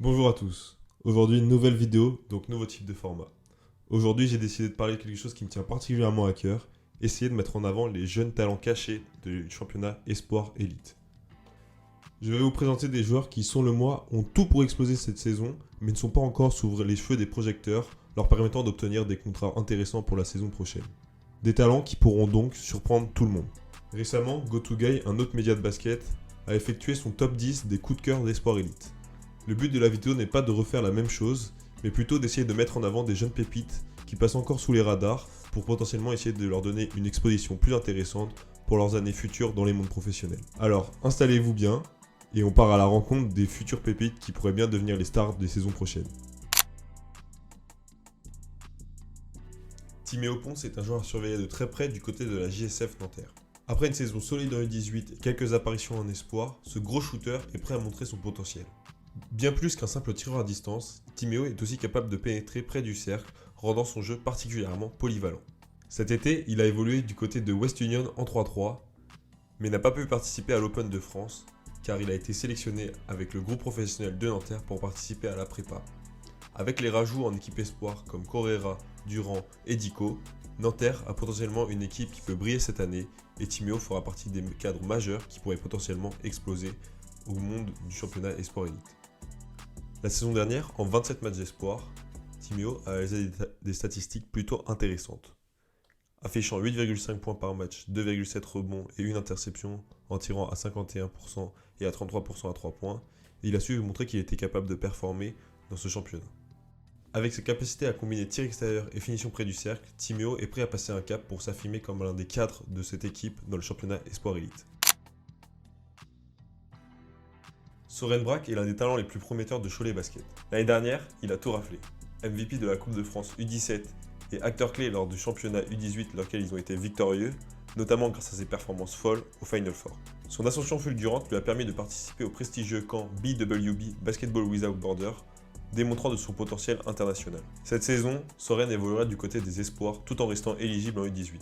Bonjour à tous. Aujourd'hui, une nouvelle vidéo, donc nouveau type de format. Aujourd'hui, j'ai décidé de parler de quelque chose qui me tient particulièrement à cœur, essayer de mettre en avant les jeunes talents cachés du championnat Espoir Elite. Je vais vous présenter des joueurs qui, selon moi, ont tout pour exploser cette saison, mais ne sont pas encore sous les cheveux des projecteurs, leur permettant d'obtenir des contrats intéressants pour la saison prochaine. Des talents qui pourront donc surprendre tout le monde. Récemment, GoToGuy, un autre média de basket, a effectué son top 10 des coups de cœur d'Espoir Elite. Le but de la vidéo n'est pas de refaire la même chose, mais plutôt d'essayer de mettre en avant des jeunes pépites qui passent encore sous les radars pour potentiellement essayer de leur donner une exposition plus intéressante pour leurs années futures dans les mondes professionnels. Alors, installez-vous bien et on part à la rencontre des futures pépites qui pourraient bien devenir les stars des saisons prochaines. Timéo Ponce est un joueur à surveiller de très près du côté de la JSF Nanterre. Après une saison solide en U18 et quelques apparitions en espoir, ce gros shooter est prêt à montrer son potentiel. Bien plus qu'un simple tireur à distance, Timéo est aussi capable de pénétrer près du cercle, rendant son jeu particulièrement polyvalent. Cet été, il a évolué du côté de West Union en 3-3, mais n'a pas pu participer à l'Open de France, car il a été sélectionné avec le groupe professionnel de Nanterre pour participer à la prépa. Avec les rajouts en équipe espoir comme Correa, Durand et Dico, Nanterre a potentiellement une équipe qui peut briller cette année et Timéo fera partie des cadres majeurs qui pourraient potentiellement exploser au monde du championnat espoir élite. La saison dernière, en 27 matchs d'espoir, Timéo a réalisé des statistiques plutôt intéressantes. Affichant 8,5 points par match, 2,7 rebonds et une interception en tirant à 51% et à 33% à 3 points, il a su montrer qu'il était capable de performer dans ce championnat. Avec ses capacités à combiner tir extérieur et finition près du cercle, Timéo est prêt à passer un cap pour s'affirmer comme l'un des cadres de cette équipe dans le championnat Espoir Elite. Soren Braque est l'un des talents les plus prometteurs de Cholet Basket. L'année dernière, il a tout raflé. MVP de la Coupe de France U17 et acteur clé lors du championnat U18 lequel ils ont été victorieux, notamment grâce à ses performances folles au Final Four. Son ascension fulgurante lui a permis de participer au prestigieux camp BWB Basketball Without Borders, démontrant de son potentiel international. Cette saison, Soren évoluera du côté des espoirs tout en restant éligible en U18,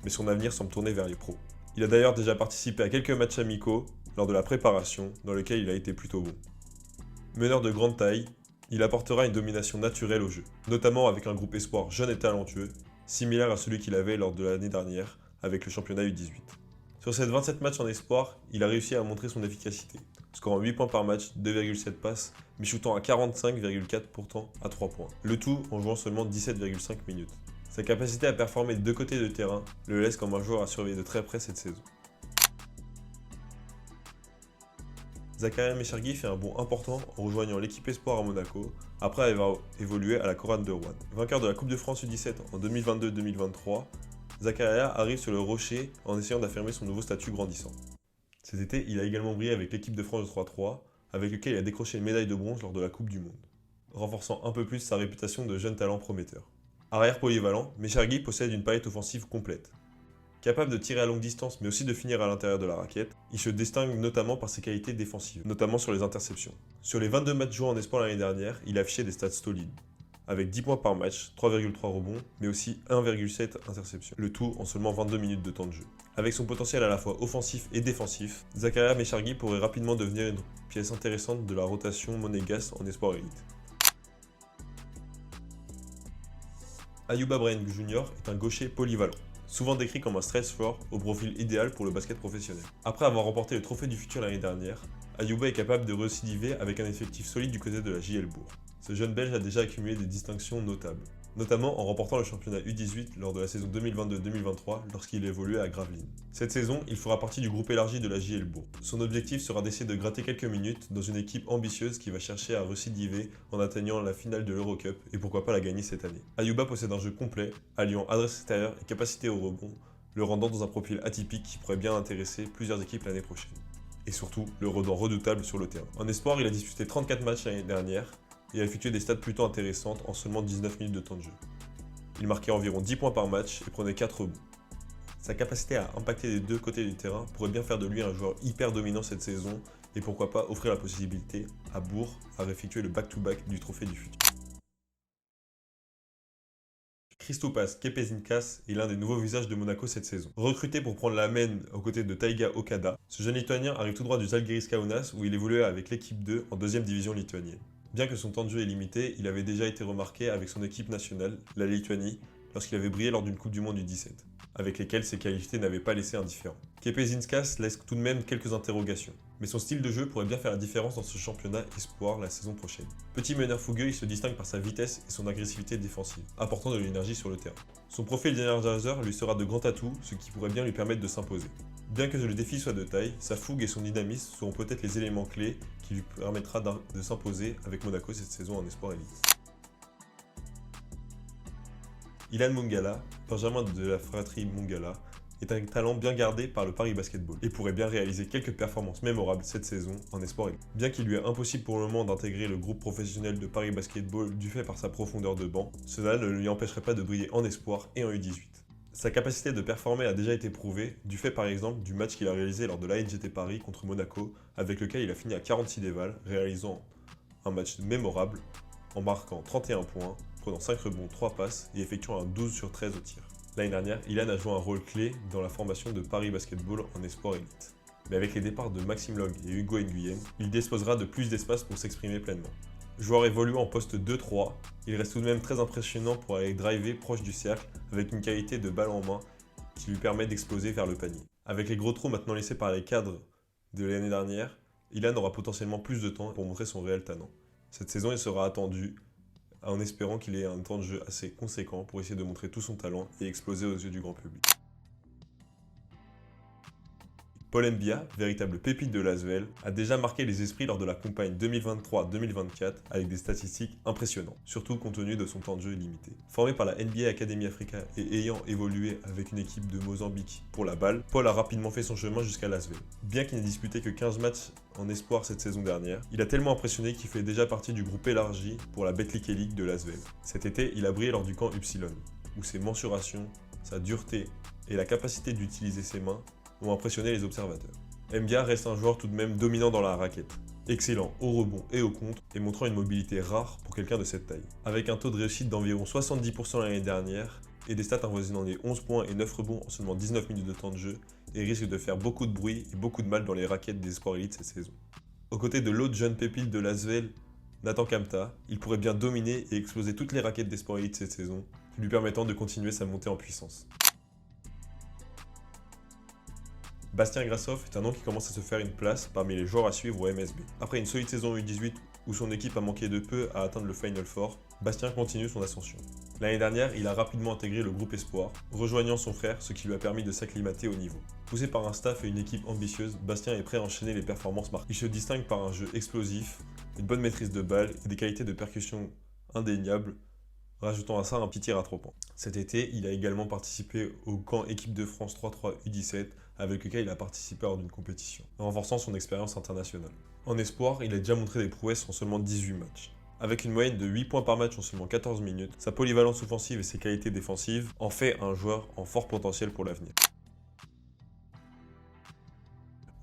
mais son avenir semble tourner vers les pros. Il a d'ailleurs déjà participé à quelques matchs amicaux lors de la préparation, dans lequel il a été plutôt bon. Meneur de grande taille, il apportera une domination naturelle au jeu, notamment avec un groupe espoir jeune et talentueux, similaire à celui qu'il avait lors de l'année dernière avec le championnat U18. Sur ces 27 matchs en espoir, il a réussi à montrer son efficacité, scorant 8 points par match, 2,7 passes, mais shootant à 45,4% à 3 points. Le tout en jouant seulement 17,5 minutes. Sa capacité à performer des deux côtés de terrain le laisse comme un joueur à surveiller de très près cette saison. Zakaria Meshergui fait un bond important en rejoignant l'équipe espoir à Monaco, après avoir évolué à la Corogne de Rouen. Vainqueur de la Coupe de France U17 en 2022-2023, Zakaria arrive sur le rocher en essayant d'affirmer son nouveau statut grandissant. Cet été, il a également brillé avec l'équipe de France de 3-3, avec lequel il a décroché une médaille de bronze lors de la Coupe du Monde, renforçant un peu plus sa réputation de jeune talent prometteur. Arrière polyvalent, Meshergui possède une palette offensive complète. Capable de tirer à longue distance mais aussi de finir à l'intérieur de la raquette, il se distingue notamment par ses qualités défensives, notamment sur les interceptions. Sur les 22 matchs joués en espoir l'année dernière, il a affiché des stats solides, avec 10 points par match, 3,3 rebonds, mais aussi 1,7 interceptions, le tout en seulement 22 minutes de temps de jeu. Avec son potentiel à la fois offensif et défensif, Zakaria Meshergui pourrait rapidement devenir une pièce intéressante de la rotation monégasque en espoir élite. Ayouba Bryan Jr. est un gaucher polyvalent, souvent décrit comme un stress fort au profil idéal pour le basket professionnel. Après avoir remporté le trophée du futur l'année dernière, Ayouba est capable de récidiver avec un effectif solide du côté de la JL Bourg. Ce jeune Belge a déjà accumulé des distinctions notables, notamment en remportant le championnat U18 lors de la saison 2022-2023 lorsqu'il évoluait à Gravelines. Cette saison, il fera partie du groupe élargi de la JL Bourg. Son objectif sera d'essayer de gratter quelques minutes dans une équipe ambitieuse qui va chercher à récidiver en atteignant la finale de l'Eurocup et pourquoi pas la gagner cette année. Ayouba possède un jeu complet, alliant adresse extérieure et capacité au rebond, le rendant dans un profil atypique qui pourrait bien intéresser plusieurs équipes l'année prochaine. Et surtout, le rendant redoutable sur le terrain. En espoir, il a disputé 34 matchs l'année dernière et a effectué des stats plutôt intéressantes en seulement 19 minutes de temps de jeu. Il marquait environ 10 points par match et prenait 4 rebonds. Sa capacité à impacter les deux côtés du terrain pourrait bien faire de lui un joueur hyper dominant cette saison et pourquoi pas offrir la possibilité à Bourg à effectuer le back-to-back du trophée du futur. Christopaz Kepezinkas est l'un des nouveaux visages de Monaco cette saison. Recruté pour prendre la main aux côtés de Taiga Okada, ce jeune lituanien arrive tout droit du Žalgiris Kaunas où il évoluait avec l'équipe 2 en deuxième division lituanienne. Bien que son temps de jeu est limité, il avait déjà été remarqué avec son équipe nationale, la Lituanie, lorsqu'il avait brillé lors d'une Coupe du Monde U17, avec lesquelles ses qualités n'avaient pas laissé indifférent. Kepezinskas laisse tout de même quelques interrogations, mais son style de jeu pourrait bien faire la différence dans ce championnat espoir la saison prochaine. Petit meneur fougueux, il se distingue par sa vitesse et son agressivité défensive, apportant de l'énergie sur le terrain. Son profil d'Energizer lui sera de grands atouts, ce qui pourrait bien lui permettre de s'imposer. Bien que le défi soit de taille, sa fougue et son dynamisme seront peut-être les éléments clés qui lui permettra de s'imposer avec Monaco cette saison en espoir élite. Ilan Mongala, Benjamin de la fratrie Mongala, est un talent bien gardé par le Paris Basketball et pourrait bien réaliser quelques performances mémorables cette saison en espoir élite. Bien qu'il lui est impossible pour le moment d'intégrer le groupe professionnel de Paris Basketball du fait par sa profondeur de banc, cela ne lui empêcherait pas de briller en espoir et en U18. Sa capacité de performer a déjà été prouvée, du fait par exemple du match qu'il a réalisé lors de l'ANGT Paris contre Monaco, avec lequel il a fini à 46 dévals, réalisant un match mémorable en marquant 31 points, prenant 5 rebonds, 3 passes et effectuant un 12 sur 13 au tir. L'année dernière, Ilan a joué un rôle clé dans la formation de Paris Basketball en espoir élite. Mais avec les départs de Maxime Log et Hugo Nguyen, il disposera de plus d'espace pour s'exprimer pleinement. Joueur évoluant en poste 2-3, il reste tout de même très impressionnant pour aller driver proche du cercle avec une qualité de balle en main qui lui permet d'exploser vers le panier. Avec les gros trous maintenant laissés par les cadres de l'année dernière, Ilan aura potentiellement plus de temps pour montrer son réel talent. Cette saison, il sera attendu en espérant qu'il ait un temps de jeu assez conséquent pour essayer de montrer tout son talent et exploser aux yeux du grand public. Paul Mbia, véritable pépite de l'Asvel, a déjà marqué les esprits lors de la campagne 2023-2024 avec des statistiques impressionnantes, surtout compte tenu de son temps de jeu limité. Formé par la NBA Academy Africa et ayant évolué avec une équipe de Mozambique pour la balle, Paul a rapidement fait son chemin jusqu'à l'Asvel. Bien qu'il n'ait disputé que 15 matchs en espoir cette saison dernière, il a tellement impressionné qu'il fait déjà partie du groupe élargi pour la Betclic League de l'Asvel. Cet été, il a brillé lors du camp Upsilon, où ses mensurations, sa dureté et la capacité d'utiliser ses mains ont impressionné les observateurs. Mbia reste un joueur tout de même dominant dans la raquette, excellent au rebond et au contre et montrant une mobilité rare pour quelqu'un de cette taille. Avec un taux de réussite d'environ 70% l'année dernière et des stats avoisinant les 11 points et 9 rebonds en seulement 19 minutes de temps de jeu, il risque de faire beaucoup de bruit et beaucoup de mal dans les raquettes des espoirs élites cette saison. Aux côtés de l'autre jeune pépite de l'Asvel, Nathan Kamta, il pourrait bien dominer et exploser toutes les raquettes des espoirs élites cette saison, lui permettant de continuer sa montée en puissance. Bastien Grassov est un nom qui commence à se faire une place parmi les joueurs à suivre au MSB. Après une solide saison U18 où son équipe a manqué de peu à atteindre le Final Four, Bastien continue son ascension. L'année dernière, il a rapidement intégré le groupe Espoir, rejoignant son frère, ce qui lui a permis de s'acclimater au niveau. Poussé par un staff et une équipe ambitieuse, Bastien est prêt à enchaîner les performances marquées. Il se distingue par un jeu explosif, une bonne maîtrise de balle et des qualités de percussion indéniables, rajoutant à ça un petit tir à 3 points. Cet été, il a également participé au camp équipe de France 3-3 U17 avec lequel il a participé lors d'une compétition, renforçant son expérience internationale. En espoir, il a déjà montré des prouesses en seulement 18 matchs. Avec une moyenne de 8 points par match en seulement 14 minutes, sa polyvalence offensive et ses qualités défensives en fait un joueur en fort potentiel pour l'avenir.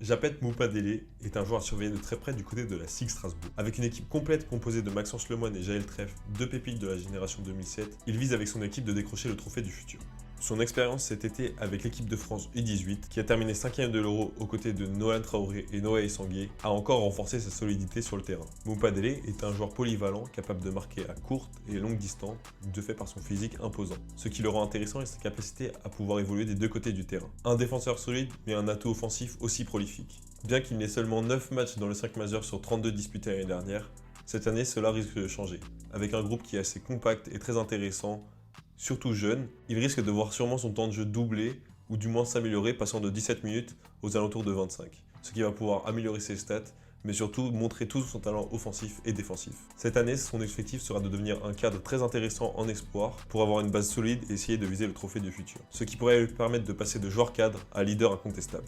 Japet Moupadele est un joueur à surveiller de très près du côté de la SIG Strasbourg. Avec une équipe complète composée de Maxence Lemoine et Jaël Treff, deux pépites de la génération 2007, il vise avec son équipe de décrocher le trophée du futur. Son expérience cet été avec l'équipe de France U18, qui a terminé 5e de l'Euro aux côtés de Nolan Traoré et Noé Essangué, a encore renforcé sa solidité sur le terrain. Moupadele est un joueur polyvalent capable de marquer à courte et longue distance, de fait par son physique imposant. Ce qui le rend intéressant est sa capacité à pouvoir évoluer des deux côtés du terrain. Un défenseur solide, mais un atout offensif aussi prolifique. Bien qu'il n'ait seulement 9 matchs dans le 5 majeur sur 32 disputés l'année dernière, cette année cela risque de changer. Avec un groupe qui est assez compact et très intéressant, surtout jeune, il risque de voir sûrement son temps de jeu doubler ou du moins s'améliorer, passant de 17 minutes aux alentours de 25, ce qui va pouvoir améliorer ses stats, mais surtout montrer tout son talent offensif et défensif. Cette année, son objectif sera de devenir un cadre très intéressant en espoir pour avoir une base solide et essayer de viser le trophée du futur, ce qui pourrait lui permettre de passer de joueur cadre à leader incontestable.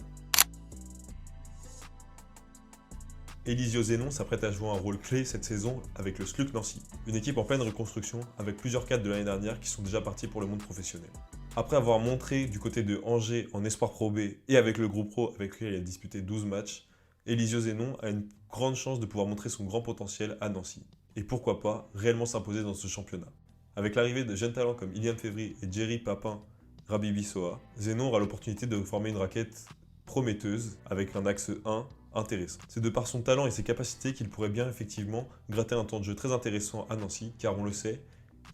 Elisio Zenon s'apprête à jouer un rôle clé cette saison avec le SLUC Nancy, une équipe en pleine reconstruction avec plusieurs cadres de l'année dernière qui sont déjà partis pour le monde professionnel. Après avoir montré du côté de Angers en Espoir Pro B et avec le groupe pro avec lequel il a disputé 12 matchs, Elisio Zenon a une grande chance de pouvoir montrer son grand potentiel à Nancy. Et pourquoi pas réellement s'imposer dans ce championnat. Avec l'arrivée de jeunes talents comme Ilian Févry et Jerry Papin Rabibi Soa, Zenon aura l'opportunité de former une raquette prometteuse avec un axe 1 intéressant. C'est de par son talent et ses capacités qu'il pourrait bien effectivement gratter un temps de jeu très intéressant à Nancy, car on le sait,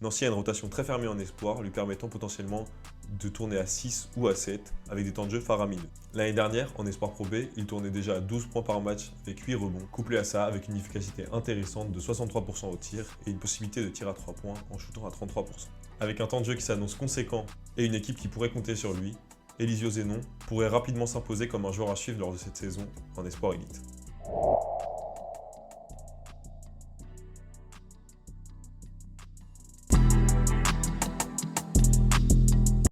Nancy a une rotation très fermée en espoir, lui permettant potentiellement de tourner à 6 ou à 7 avec des temps de jeu faramineux. L'année dernière, en espoir Pro B, il tournait déjà à 12 points par match avec 8 rebonds, couplé à ça avec une efficacité intéressante de 63% au tir et une possibilité de tir à 3 points en shootant à 33%. Avec un temps de jeu qui s'annonce conséquent et une équipe qui pourrait compter sur lui, Elisio Zénon pourrait rapidement s'imposer comme un joueur à suivre lors de cette saison en espoir élite.